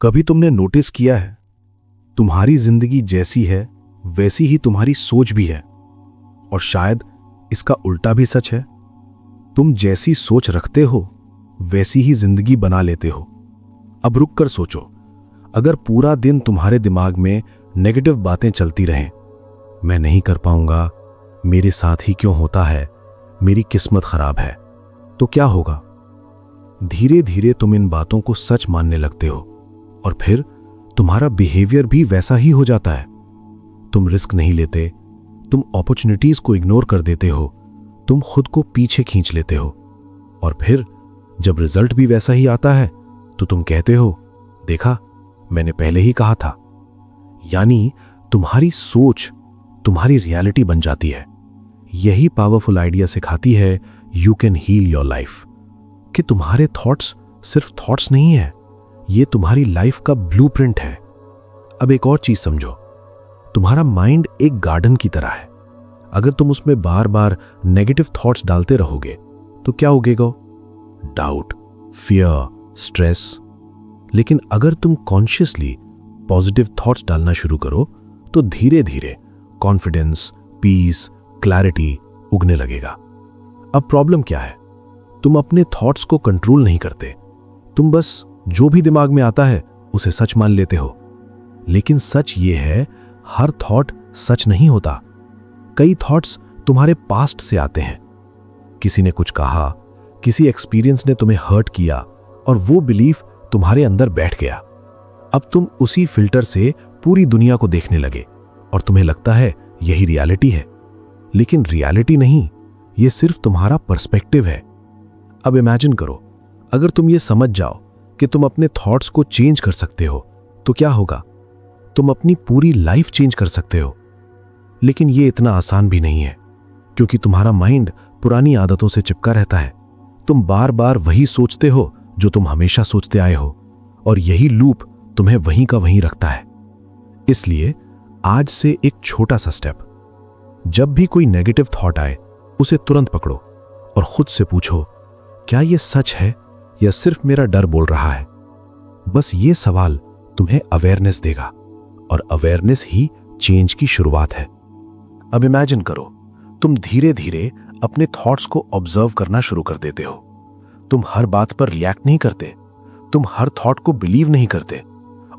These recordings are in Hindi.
कभी तुमने नोटिस किया है, तुम्हारी जिंदगी जैसी है वैसी ही तुम्हारी सोच भी है, और शायद इसका उल्टा भी सच है। तुम जैसी सोच रखते हो वैसी ही जिंदगी बना लेते हो। अब रुक कर सोचो, अगर पूरा दिन तुम्हारे दिमाग में नेगेटिव बातें चलती रहें, मैं नहीं कर पाऊंगा, मेरे साथ ही क्यों होता है, मेरी किस्मत खराब है, तो क्या होगा? धीरे धीरे तुम इन बातों को सच मानने लगते हो और फिर तुम्हारा बिहेवियर भी वैसा ही हो जाता है। तुम रिस्क नहीं लेते, तुम अपॉर्चुनिटीज को इग्नोर कर देते हो, तुम खुद को पीछे खींच लेते हो, और फिर जब रिजल्ट भी वैसा ही आता है तो तुम कहते हो, देखा, मैंने पहले ही कहा था। यानी तुम्हारी सोच तुम्हारी रियलिटी बन जाती है। यही पावरफुल आइडिया सिखाती है you can heal your life, कि तुम्हारे थॉट्स सिर्फ थॉट्स नहीं है, ये तुम्हारी लाइफ का ब्लूप्रिंट है। अब एक और चीज समझो, तुम्हारा माइंड एक गार्डन की तरह है। अगर तुम उसमें बार बार नेगेटिव थॉट्स डालते रहोगे तो क्या उगेगा? Doubt, fear, stress. लेकिन अगर तुम कॉन्शियसली पॉजिटिव थॉट्स डालना शुरू करो तो धीरे धीरे कॉन्फिडेंस, पीस, क्लैरिटी उगने लगेगा। अब प्रॉब्लम क्या है? तुम अपने थॉट्स को कंट्रोल नहीं करते, तुम बस जो भी दिमाग में आता है उसे सच मान लेते हो। लेकिन सच ये है, हर थॉट सच नहीं होता। कई थॉट्स तुम्हारे पास्ट से आते हैं। किसी ने कुछ कहा, किसी एक्सपीरियंस ने तुम्हें हर्ट किया और वो बिलीफ तुम्हारे अंदर बैठ गया। अब तुम उसी फिल्टर से पूरी दुनिया को देखने लगे और तुम्हें लगता है यही रियलिटी है। लेकिन रियलिटी नहीं, ये सिर्फ तुम्हारा पर्सपेक्टिव है। अब इमेजिन करो, अगर तुम ये समझ जाओ कि तुम अपने थॉट्स को चेंज कर सकते हो तो क्या होगा? तुम अपनी पूरी लाइफ चेंज कर सकते हो। लेकिन ये इतना आसान भी नहीं है, क्योंकि तुम्हारा माइंड पुरानी आदतों से चिपका रहता है। तुम बार बार वही सोचते हो जो तुम हमेशा सोचते आए हो, और यही लूप तुम्हें वहीं का वहीं रखता है। इसलिए आज से एक छोटा सा स्टेप, जब भी कोई नेगेटिव थॉट आए उसे तुरंत पकड़ो और खुद से पूछो, क्या यह सच है या सिर्फ मेरा डर बोल रहा है? बस ये सवाल तुम्हें अवेयरनेस देगा, और अवेयरनेस ही चेंज की शुरुआत है। अब इमेजिन करो, तुम धीरे धीरे अपने थॉट्स को ऑब्जर्व करना शुरू कर देते हो। तुम हर बात पर रिएक्ट नहीं करते, तुम हर थॉट को बिलीव नहीं करते,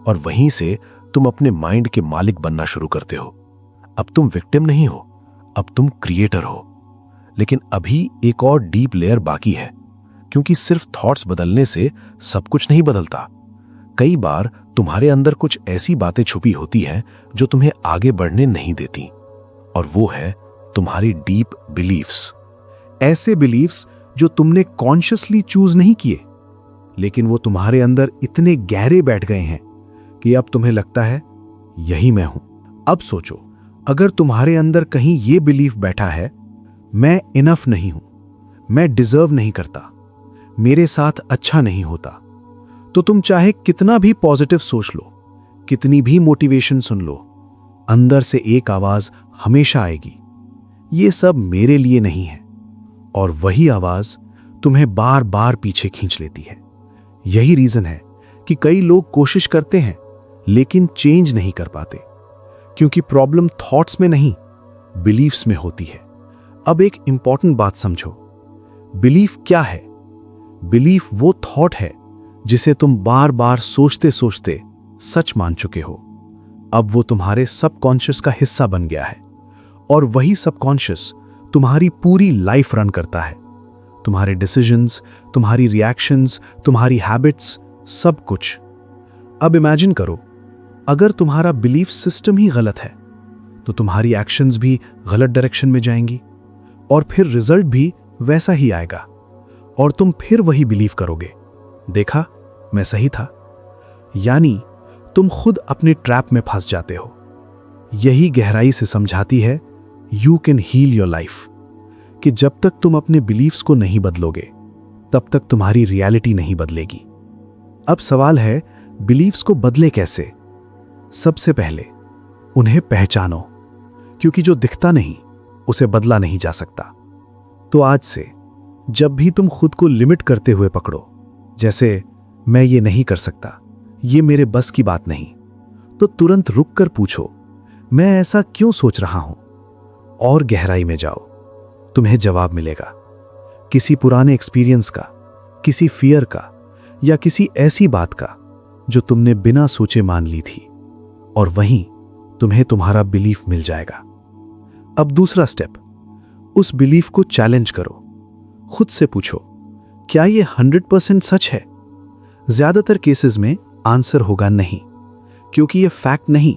और वहीं से तुम अपने माइंड के मालिक बनना शुरू करते हो। अब तुम विक्टिम नहीं हो, अब तुम क्रिएटर हो। लेकिन अभी एक और डीप लेयर बाकी है, क्योंकि सिर्फ थॉट्स बदलने से सब कुछ नहीं बदलता। कई बार तुम्हारे अंदर कुछ ऐसी बातें छुपी होती हैं जो तुम्हें आगे बढ़ने नहीं देती, और वो है तुम्हारी डीप बिलीफ्स। ऐसे बिलीफ्स जो तुमने कॉन्शियसली चूज नहीं किए, लेकिन वो तुम्हारे अंदर इतने गहरे बैठ गए हैं कि अब तुम्हें लगता है यही मैं हूं। अब सोचो, अगर तुम्हारे अंदर कहीं ये बिलीफ बैठा है, मैं इनफ नहीं हूं, मैं डिजर्व नहीं करता, मेरे साथ अच्छा नहीं होता, तो तुम चाहे कितना भी पॉजिटिव सोच लो, कितनी भी मोटिवेशन सुन लो, अंदर से एक आवाज हमेशा आएगी, ये सब मेरे लिए नहीं है। और वही आवाज तुम्हें बार बार पीछे खींच लेती है। यही रीजन है कि कई लोग कोशिश करते हैं लेकिन चेंज नहीं कर पाते, क्योंकि प्रॉब्लम थॉट्स में नहीं, बिलीफ्स में होती है। अब एक इंपॉर्टेंट बात समझो, बिलीफ क्या है? बिलीफ वो थॉट है जिसे तुम बार बार सोचते सोचते सच मान चुके हो। अब वो तुम्हारे सबकॉन्शियस का हिस्सा बन गया है, और वही सबकॉन्शियस तुम्हारी पूरी लाइफ रन करता है। तुम्हारे डिसीजंस, तुम्हारी रिएक्शंस, तुम्हारी हैबिट्स, सब कुछ। अब इमेजिन करो, अगर तुम्हारा बिलीफ सिस्टम ही गलत है तो तुम्हारी एक्शंस भी गलत डायरेक्शन में जाएंगी, और फिर रिजल्ट भी वैसा ही आएगा, और तुम फिर वही बिलीव करोगे, देखा, मैं सही था। यानी तुम खुद अपने ट्रैप में फंस जाते हो। यही गहराई से समझाती है you can heal your life, कि जब तक तुम अपने बिलीव्स को नहीं बदलोगे तब तक तुम्हारी रियलिटी नहीं बदलेगी। अब सवाल है, बिलीव्स को बदले कैसे? सबसे पहले उन्हें पहचानो, क्योंकि जो दिखता नहीं उसे बदला नहीं जा सकता। तो आज से जब भी तुम खुद को लिमिट करते हुए पकड़ो, जैसे मैं ये नहीं कर सकता ये मेरे बस की बात नहीं, तो तुरंत रुक कर पूछो, मैं ऐसा क्यों सोच रहा हूं? और गहराई में जाओ, तुम्हें जवाब मिलेगा। किसी पुराने एक्सपीरियंस का, किसी फियर का, या किसी ऐसी बात का जो तुमने बिना सोचे मान ली थी, और वहीं तुम्हें तुम्हारा बिलीफ मिल जाएगा। अब दूसरा स्टेप, उस बिलीफ को चैलेंज करो। खुद से पूछो, क्या यह 100% सच है? ज्यादातर केसेस में आंसर होगा नहीं, क्योंकि यह फैक्ट नहीं,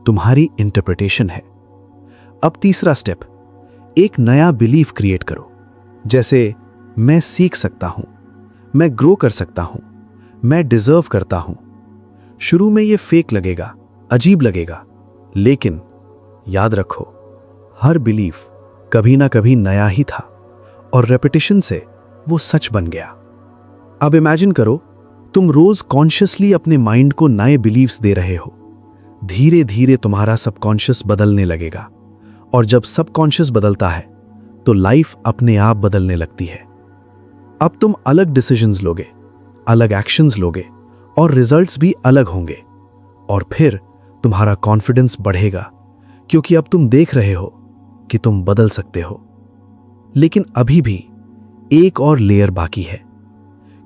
तुम्हारी इंटरप्रिटेशन है। अब तीसरा स्टेप, एक नया बिलीफ क्रिएट करो। जैसे, मैं सीख सकता हूं, मैं ग्रो कर सकता हूं, मैं डिजर्व करता हूं। शुरू में यह फेक लगेगा, अजीब लगेगा, लेकिन याद रखो, हर बिलीफ कभी ना कभी नया ही था, और रेपिटेशन से वो सच बन गया। अब इमेजिन करो, तुम रोज कॉन्शियसली अपने माइंड को नए बिलीव्स दे रहे हो। धीरे धीरे तुम्हारा सबकॉन्शियस बदलने लगेगा, और जब सबकॉन्शियस बदलता है तो लाइफ अपने आप बदलने लगती है। अब तुम अलग डिसीजंस लोगे, अलग एक्शंस लोगे, और रिजल्ट्स भी अलग होंगे। और फिर तुम्हारा कॉन्फिडेंस बढ़ेगा, क्योंकि अब तुम देख रहे हो कि तुम बदल सकते हो। लेकिन अभी भी एक और लेयर बाकी है,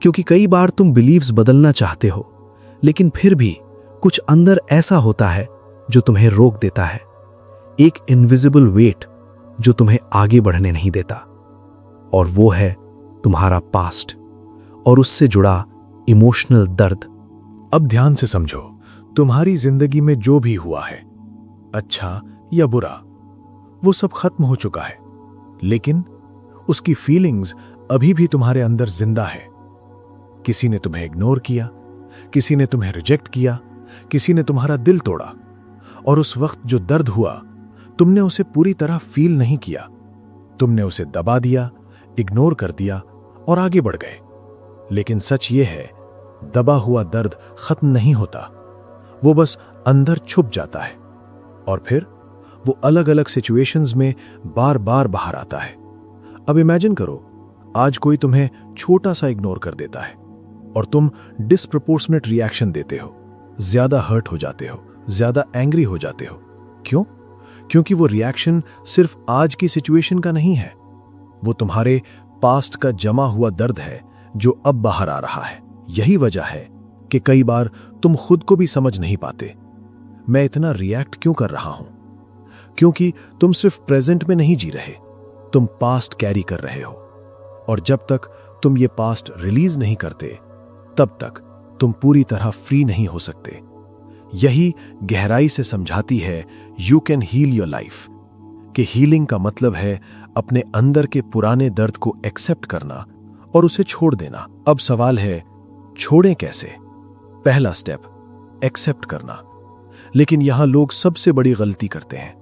क्योंकि कई बार तुम बिलीव्स बदलना चाहते हो, लेकिन फिर भी कुछ अंदर ऐसा होता है जो तुम्हें रोक देता है। एक इनविजिबल वेट जो तुम्हें आगे बढ़ने नहीं देता, और वो है तुम्हारा पास्ट और उससे जुड़ा इमोशनल दर्द। अब ध्यान से समझो, तुम्हारी जिंदगी में जो भी हुआ है, अच्छा या बुरा, वो सब खत्म हो चुका है, लेकिन उसकी फीलिंग्स अभी भी तुम्हारे अंदर जिंदा है। किसी ने तुम्हें इग्नोर किया, किसी ने तुम्हें रिजेक्ट किया, किसी ने तुम्हारा दिल तोड़ा, और उस वक्त जो दर्द हुआ, तुमने उसे पूरी तरह फील नहीं किया। तुमने उसे दबा दिया, इग्नोर कर दिया और आगे बढ़ गए। लेकिन सच ये है, दबा हुआ दर्द खत्म नहीं होता, वो बस अंदर छुप जाता है, और फिर वो अलग अलग सिचुएशंस में बार बार बाहर आता है। अब इमेजिन करो, आज कोई तुम्हें छोटा सा इग्नोर कर देता है और तुम डिस्प्रपोर्शनेट रिएक्शन देते हो, ज्यादा हर्ट हो जाते हो, ज्यादा एंग्री हो जाते हो। क्यों? क्योंकि वो रिएक्शन सिर्फ आज की सिचुएशन का नहीं है, वो तुम्हारे पास्ट का जमा हुआ दर्द है जो अब बाहर आ रहा है। यही वजह है कि कई बार तुम खुद को भी समझ नहीं पाते, मैं इतना रिएक्ट क्यों कर रहा हूं? क्योंकि तुम सिर्फ प्रेजेंट में नहीं जी रहे, तुम पास्ट कैरी कर रहे हो, और जब तक तुम ये पास्ट रिलीज नहीं करते, तब तक तुम पूरी तरह फ्री नहीं हो सकते। यही गहराई से समझाती है you can heal your life, कि हीलिंग का मतलब है अपने अंदर के पुराने दर्द को एक्सेप्ट करना और उसे छोड़ देना। अब सवाल है, छोड़ें कैसे? पहला स्टेप, एक्सेप्ट करना। लेकिन यहां लोग सबसे बड़ी गलती करते हैं।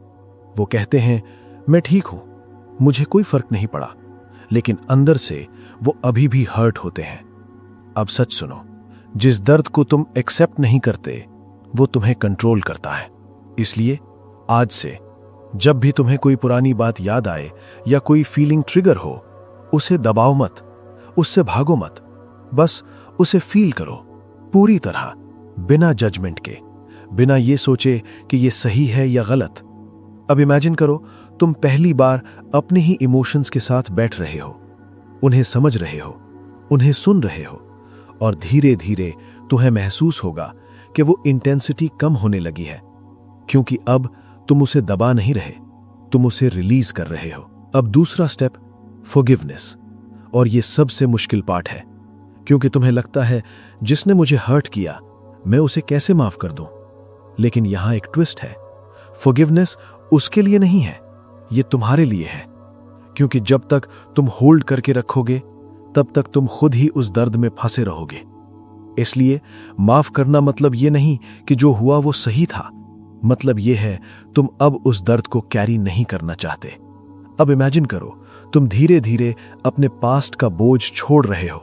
वो कहते हैं, मैं ठीक हूं, मुझे कोई फर्क नहीं पड़ा, लेकिन अंदर से वो अभी भी हर्ट होते हैं। अब सच सुनो, जिस दर्द को तुम एक्सेप्ट नहीं करते, वो तुम्हें कंट्रोल करता है। इसलिए आज से जब भी तुम्हें कोई पुरानी बात याद आए या कोई फीलिंग ट्रिगर हो, उसे दबाओ मत, उससे भागो मत, बस उसे फील करो पूरी तरह, बिना जजमेंट के, बिना ये सोचे कि ये सही है या गलत। अब इमेजिन करो, तुम पहली बार अपने ही इमोशंस के साथ बैठ रहे हो, उन्हें समझ रहे हो, उन्हें सुन रहे हो, और धीरे धीरे तुम्हें महसूस होगा कि वो इंटेंसिटी कम होने लगी है, क्योंकि अब तुम उसे दबा नहीं रहे, तुम उसे रिलीज कर रहे हो। अब दूसरा स्टेप, फॉरगिवनेस, और ये सबसे मुश्किल पार्ट है, क्योंकि तुम्हें लगता है जिसने मुझे हर्ट किया, मैं उसे कैसे माफ कर दूं? लेकिन यहां एक ट्विस्ट है, फॉरगिवनेस उसके लिए नहीं है, ये तुम्हारे लिए है, क्योंकि जब तक तुम होल्ड करके रखोगे, तब तक तुम खुद ही उस दर्द में फंसे रहोगे। इसलिए माफ करना मतलब ये नहीं कि जो हुआ वो सही था, मतलब ये है तुम अब उस दर्द को कैरी नहीं करना चाहते। अब इमेजिन करो, तुम धीरे धीरे अपने पास्ट का बोझ छोड़ रहे हो,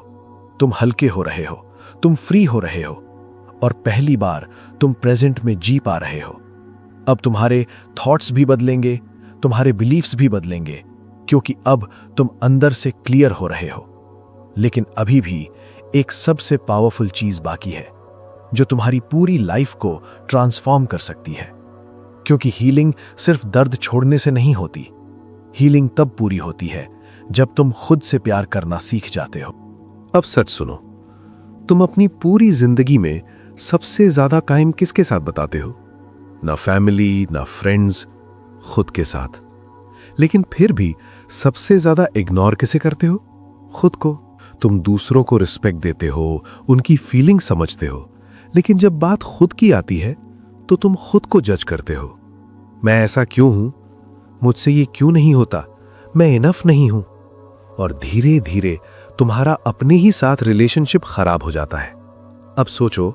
तुम हल्के हो रहे हो, तुम फ्री हो रहे हो, और पहली बार तुम प्रेजेंट में जी पा रहे हो। अब तुम्हारे थॉट्स भी बदलेंगे, तुम्हारे बिलीफ्स भी बदलेंगे, क्योंकि अब तुम अंदर से क्लियर हो रहे हो। लेकिन अभी भी एक सबसे पावरफुल चीज बाकी है, जो तुम्हारी पूरी लाइफ को ट्रांसफॉर्म कर सकती है। क्योंकि हीलिंग सिर्फ दर्द छोड़ने से नहीं होती, हीलिंग तब पूरी होती है जब तुम खुद से प्यार करना सीख जाते हो। अब सच सुनो, तुम अपनी पूरी जिंदगी में सबसे ज्यादा टाइम किसके साथ बताते हो? ना फैमिली, ना फ्रेंड्स, खुद के साथ। लेकिन फिर भी सबसे ज्यादा इग्नोर किसे करते हो? खुद को। तुम दूसरों को रिस्पेक्ट देते हो, उनकी फीलिंग समझते हो, लेकिन जब बात खुद की आती है तो तुम खुद को जज करते हो। मैं ऐसा क्यों हूं? मुझसे ये क्यों नहीं होता? मैं इनफ नहीं हूं। और धीरे धीरे तुम्हारा अपने ही साथ रिलेशनशिप खराब हो जाता है। अब सोचो,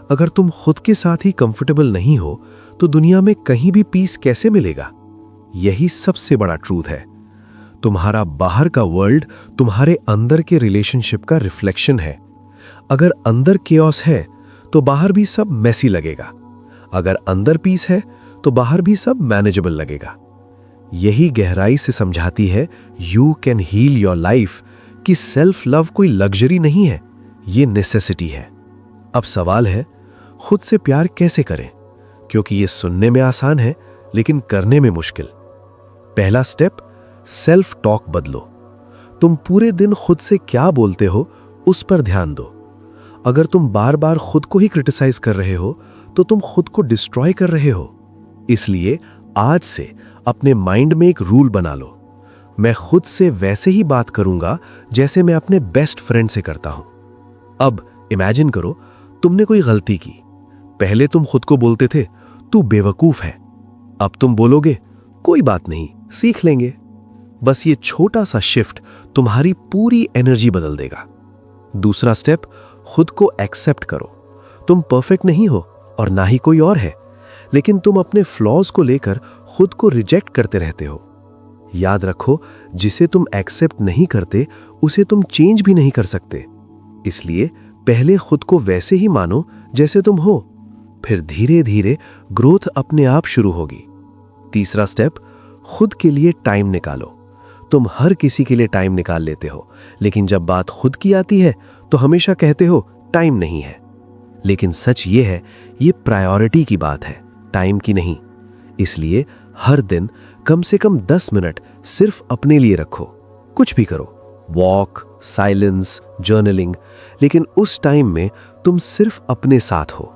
अगर तुम खुद के साथ ही कंफर्टेबल नहीं हो तो दुनिया में कहीं भी पीस कैसे मिलेगा? यही सबसे बड़ा ट्रूथ है। तुम्हारा बाहर का वर्ल्ड तुम्हारे अंदर के रिलेशनशिप का रिफ्लेक्शन है। अगर अंदर केओस है तो बाहर भी सब मैसी लगेगा। अगर अंदर पीस है तो बाहर भी सब मैनेजेबल लगेगा। यही गहराई से समझाती है you can heal your life कि सेल्फ लव कोई लग्जरी नहीं है, ये नेसेसिटी है। अब सवाल है, खुद से प्यार कैसे करें? क्योंकि ये सुनने में आसान है लेकिन करने में मुश्किल। पहला स्टेप, सेल्फ टॉक बदलो। तुम पूरे दिन खुद से क्या बोलते हो उस पर ध्यान दो। अगर तुम बार बार खुद को ही क्रिटिसाइज कर रहे हो तो तुम खुद को डिस्ट्रॉय कर रहे हो। इसलिए आज से अपने माइंड में एक रूल बना लो, मैं खुद से वैसे ही बात करूंगा जैसे मैं अपने बेस्ट फ्रेंड से करता हूं। अब इमेजिन करो, तुमने कोई गलती की। पहले तुम खुद को बोलते थे तू बेवकूफ है, अब तुम बोलोगे कोई बात नहीं, सीख लेंगे। बस ये छोटा सा शिफ्ट तुम्हारी पूरी एनर्जी बदल देगा। दूसरा स्टेप, खुद को एक्सेप्ट करो। तुम परफेक्ट नहीं हो और ना ही कोई और है, लेकिन तुम अपने फ्लॉज को लेकर खुद को रिजेक्ट करते रहते हो। याद रखो, जिसे तुम एक्सेप्ट नहीं करते उसे तुम चेंज भी नहीं कर सकते। इसलिए पहले खुद को वैसे ही मानो जैसे तुम हो, फिर धीरे धीरे ग्रोथ अपने आप शुरू होगी। तीसरा स्टेप, खुद के लिए टाइम निकालो। तुम हर किसी के लिए टाइम निकाल लेते हो, लेकिन जब बात खुद की आती है तो हमेशा कहते हो टाइम नहीं है। लेकिन सच ये है, ये प्रायोरिटी की बात है, टाइम की नहीं। इसलिए हर दिन कम से कम 10 मिनट सिर्फ अपने लिए रखो। कुछ भी करो, वॉक, साइलेंस, जर्नलिंग, लेकिन उस टाइम में तुम सिर्फ अपने साथ हो।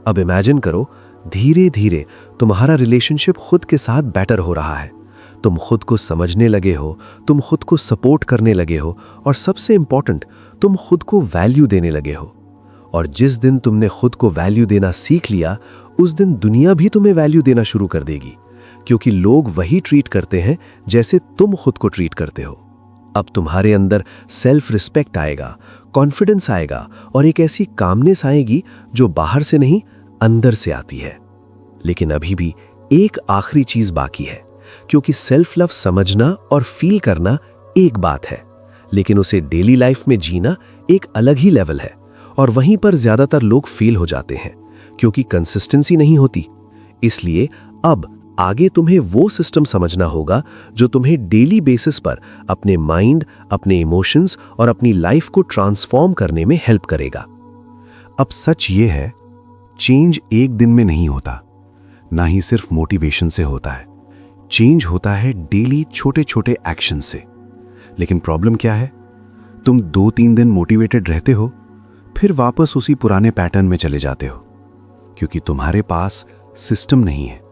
अब इमेजिन करो, धीरे धीरे तुम्हारा रिलेशनशिप खुद के साथ बेटर हो रहा है। तुम खुद को समझने लगे हो, तुम खुद को सपोर्ट करने लगे हो, और सबसे इंपॉर्टेंट, तुम खुद को वैल्यू देने लगे हो। और जिस दिन तुमने खुद को वैल्यू देना सीख लिया, उस दिन दुनिया भी तुम्हें वैल्यू देना शुरू कर देगी, क्योंकि लोग वही ट्रीट करते हैं जैसे तुम खुद को ट्रीट करते हो। अब तुम्हारे अंदर सेल्फ रिस्पेक्ट आएगा, कॉन्फिडेंस आएगा, और एक ऐसी कामनेस आएगी जो बाहर से नहीं, अंदर से आती है। लेकिन अभी भी एक आखिरी चीज बाकी है, क्योंकि सेल्फ लव समझना और फील करना एक बात है, लेकिन उसे डेली लाइफ में जीना एक अलग ही लेवल है। और वहीं पर ज्यादातर लोग फेल हो जाते हैं, क्योंकि कंसिस्टेंसी नहीं होती। इसलिए अब आगे तुम्हें वो सिस्टम समझना होगा जो तुम्हें डेली बेसिस पर अपने माइंड, अपने इमोशंस और अपनी लाइफ को ट्रांसफॉर्म करने में हेल्प करेगा। अब सच ये है, चेंज एक दिन में नहीं होता, ना ही सिर्फ मोटिवेशन से होता है। चेंज होता है डेली छोटे छोटे एक्शन से। लेकिन प्रॉब्लम क्या है, तुम 2-3 दिन मोटिवेटेड रहते हो, फिर वापस उसी पुराने पैटर्न में चले जाते हो, क्योंकि तुम्हारे पास सिस्टम नहीं है।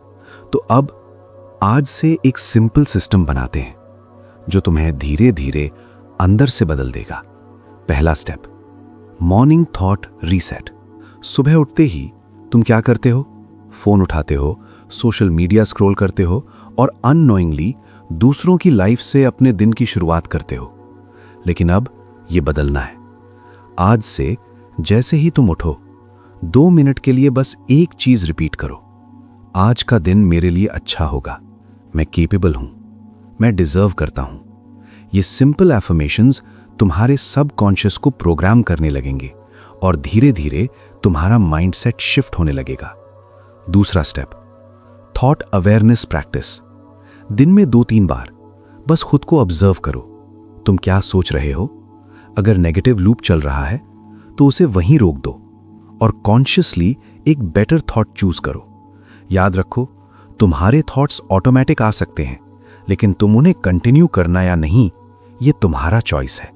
तो अब आज से एक सिंपल सिस्टम बनाते हैं जो तुम्हें धीरे धीरे अंदर से बदल देगा। पहला स्टेप, मॉर्निंग थॉट रीसेट। सुबह उठते ही तुम क्या करते हो? फोन उठाते हो, सोशल मीडिया स्क्रॉल करते हो और अननोइंगली दूसरों की लाइफ से अपने दिन की शुरुआत करते हो। लेकिन अब ये बदलना है। आज से जैसे ही तुम उठो, 2 मिनट के लिए बस एक चीज रिपीट करो, आज का दिन मेरे लिए अच्छा होगा, मैं केपेबल हूं, मैं डिजर्व करता हूं। ये सिंपल एफर्मेशंस तुम्हारे सबकॉन्शियस को प्रोग्राम करने लगेंगे और धीरे धीरे तुम्हारा माइंडसेट शिफ्ट होने लगेगा। दूसरा स्टेप, थॉट अवेयरनेस प्रैक्टिस। दिन में 2-3 बार बस खुद को ऑब्जर्व करो, तुम क्या सोच रहे हो। अगर नेगेटिव लूप चल रहा है तो उसे वहीं रोक दो और कॉन्शियसली एक बेटर थॉट चूज करो। याद रखो, तुम्हारे थॉट्स ऑटोमेटिक आ सकते हैं, लेकिन तुम उन्हें कंटिन्यू करना या नहीं, ये तुम्हारा चॉइस है।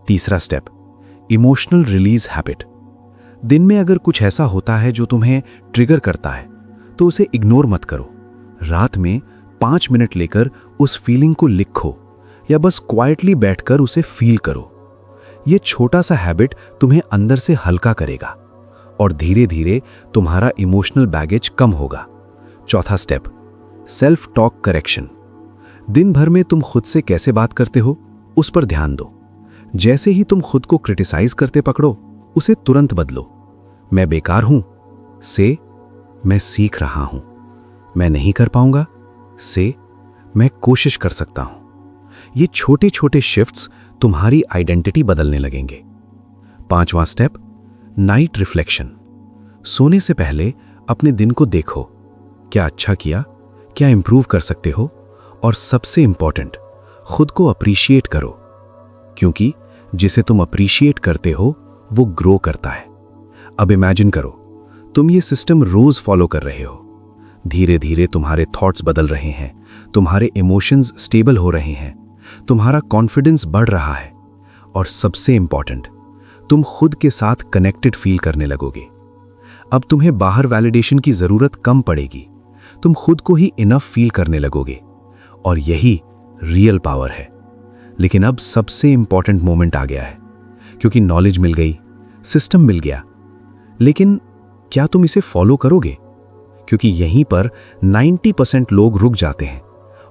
तीसरा स्टेप, इमोशनल रिलीज हैबिट। दिन में अगर कुछ ऐसा होता है जो तुम्हें ट्रिगर करता है, तो उसे इग्नोर मत करो। रात में 5 मिनट लेकर उस फीलिंग को लिखो या बस क्वाइटली बैठकर उसे फील करो। यह छोटा सा हैबिट तुम्हें अंदर से हल्का करेगा और धीरे धीरे तुम्हारा इमोशनल बैगेज कम होगा। चौथा स्टेप, सेल्फ टॉक करेक्शन। दिन भर में तुम खुद से कैसे बात करते हो, उस पर ध्यान दो। जैसे ही तुम खुद को क्रिटिसाइज करते पकड़ो, उसे तुरंत बदलो। मैं बेकार हूं से मैं सीख रहा हूं। मैं नहीं कर पाऊंगा से मैं कोशिश कर सकता हूं। ये छोटे छोटे शिफ्ट्स तुम्हारी आइडेंटिटी बदलने लगेंगे। पांचवां स्टेप, नाइट रिफ्लेक्शन। सोने से पहले अपने दिन को देखो, क्या अच्छा किया, क्या इंप्रूव कर सकते हो, और सबसे इंपॉर्टेंट, खुद को अप्रिशिएट करो, क्योंकि जिसे तुम अप्रिशिएट करते हो वो ग्रो करता है। अब इमेजिन करो, तुम ये सिस्टम रोज फॉलो कर रहे हो। धीरे धीरे तुम्हारे थॉट्स बदल रहे हैं, तुम्हारे इमोशंस स्टेबल हो रहे हैं, तुम्हारा कॉन्फिडेंस बढ़ रहा है, और सबसे इंपॉर्टेंट, तुम खुद के साथ कनेक्टेड फील करने लगोगे। अब तुम्हें बाहर वैलिडेशन की जरूरत कम पड़ेगी, तुम खुद को ही इनफ फील करने लगोगे, और यही रियल पावर है। लेकिन अब सबसे इंपॉर्टेंट मोमेंट आ गया है, क्योंकि नॉलेज मिल गई, सिस्टम मिल गया, लेकिन क्या तुम इसे फॉलो करोगे? क्योंकि यहीं पर 90% लोग रुक जाते हैं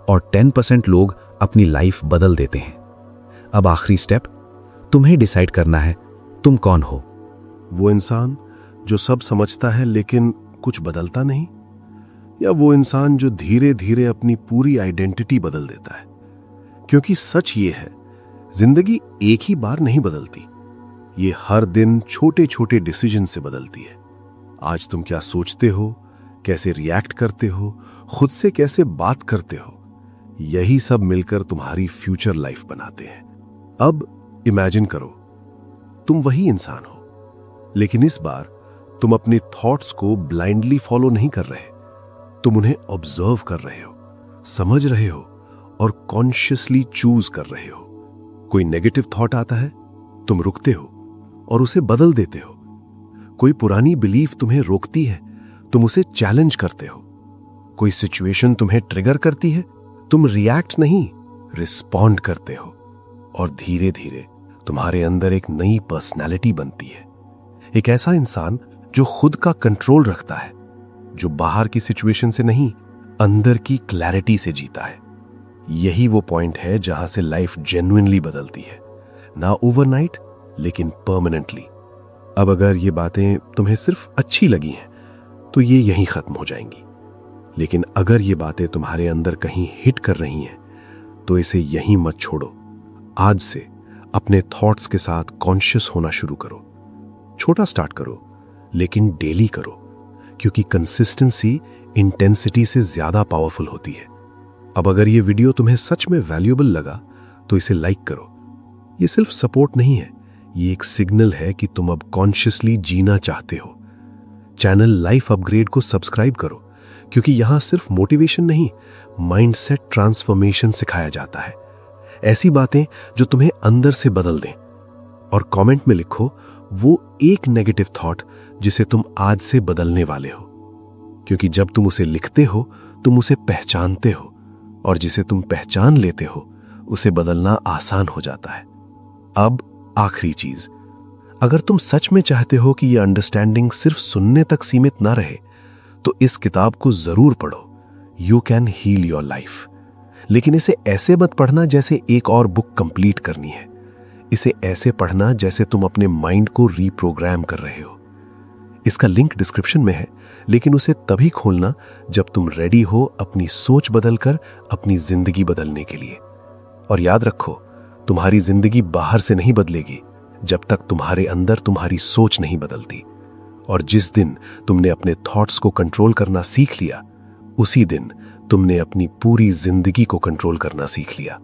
और 10% लोग अपनी लाइफ बदल देते हैं। अब आखिरी स्टेप, तुम्हें डिसाइड करना है तुम कौन हो। वो इंसान जो सब समझता है लेकिन कुछ बदलता नहीं, या वो इंसान जो धीरे धीरे अपनी पूरी आइडेंटिटी बदल देता है? क्योंकि सच ये है, जिंदगी एक ही बार नहीं बदलती, ये हर दिन छोटे छोटे डिसीजन से बदलती है। आज तुम क्या सोचते हो, कैसे रिएक्ट करते हो, खुद से कैसे बात करते हो, यही सब मिलकर तुम्हारी फ्यूचर लाइफ बनाते हैं। अब इमेजिन करो, तुम वही इंसान हो, लेकिन इस बार तुम अपने थॉट्स को ब्लाइंडली फॉलो नहीं कर रहे, तुम उन्हें ऑब्जर्व कर रहे हो, समझ रहे हो और कॉन्शियसली चूज कर रहे हो। कोई नेगेटिव थॉट आता है, तुम रुकते हो और उसे बदल देते हो। कोई पुरानी बिलीफ तुम्हें रोकती है, तुम उसे चैलेंज करते हो। कोई सिचुएशन तुम्हें ट्रिगर करती है, तुम रिएक्ट नहीं, रिस्पॉन्ड करते हो, और धीरे धीरे तुम्हारे अंदर एक नई पर्सनैलिटी बनती है। एक ऐसा इंसान जो खुद का कंट्रोल रखता है, जो बाहर की सिचुएशन से नहीं, अंदर की क्लैरिटी से जीता है। यही वो पॉइंट है जहां से लाइफ जेन्युइनली बदलती है, ना ओवरनाइट लेकिन परमानेंटली। अब अगर ये बातें तुम्हें सिर्फ अच्छी लगी हैं तो ये यहीं खत्म हो जाएंगी, लेकिन अगर ये बातें तुम्हारे अंदर कहीं हिट कर रही हैं तो इसे यहीं मत छोड़ो। आज से अपने थॉट्स के साथ कॉन्शियस होना शुरू करो। छोटा स्टार्ट करो, लेकिन डेली करो, क्योंकि कंसिस्टेंसी इंटेंसिटी से ज्यादा पावरफुल होती है। अब अगर ये वीडियो तुम्हें सच में वैल्यूएबल लगा तो इसे लाइक करो। ये सिर्फ सपोर्ट नहीं है, ये एक सिग्नल है कि तुम अब कॉन्शियसली जीना चाहते हो। चैनल लाइफ अपग्रेड को सब्सक्राइब करो, क्योंकि यहां सिर्फ मोटिवेशन नहीं, माइंडसेट ट्रांसफॉर्मेशन सिखाया जाता है। ऐसी बातें जो तुम्हें अंदर से बदल दें। और कमेंट में लिखो वो एक नेगेटिव थॉट जिसे तुम आज से बदलने वाले हो, क्योंकि जब तुम उसे लिखते हो तुम उसे पहचानते हो, और जिसे तुम पहचान लेते हो उसे बदलना आसान हो जाता है। अब आखिरी चीज, अगर तुम सच में चाहते हो कि यह अंडरस्टैंडिंग सिर्फ सुनने तक सीमित ना रहे, तो इस किताब को जरूर पढ़ो, you can heal your life. लेकिन इसे ऐसे मत पढ़ना जैसे एक और बुक कंप्लीट करनी है। इसे ऐसे पढ़ना जैसे तुम अपने माइंड को रीप्रोग्राम कर रहे हो। इसका लिंक डिस्क्रिप्शन में है, लेकिन उसे तभी खोलना जब तुम रेडी हो अपनी सोच बदलकर अपनी जिंदगी बदलने के लिए। और याद रखो, तुम्हारी जिंदगी बाहर से नहीं बदलेगी जब तक तुम्हारे अंदर तुम्हारी सोच नहीं बदलती। और जिस दिन तुमने अपने थॉट्स को कंट्रोल करना सीख लिया, उसी दिन तुमने अपनी पूरी जिंदगी को कंट्रोल करना सीख लिया।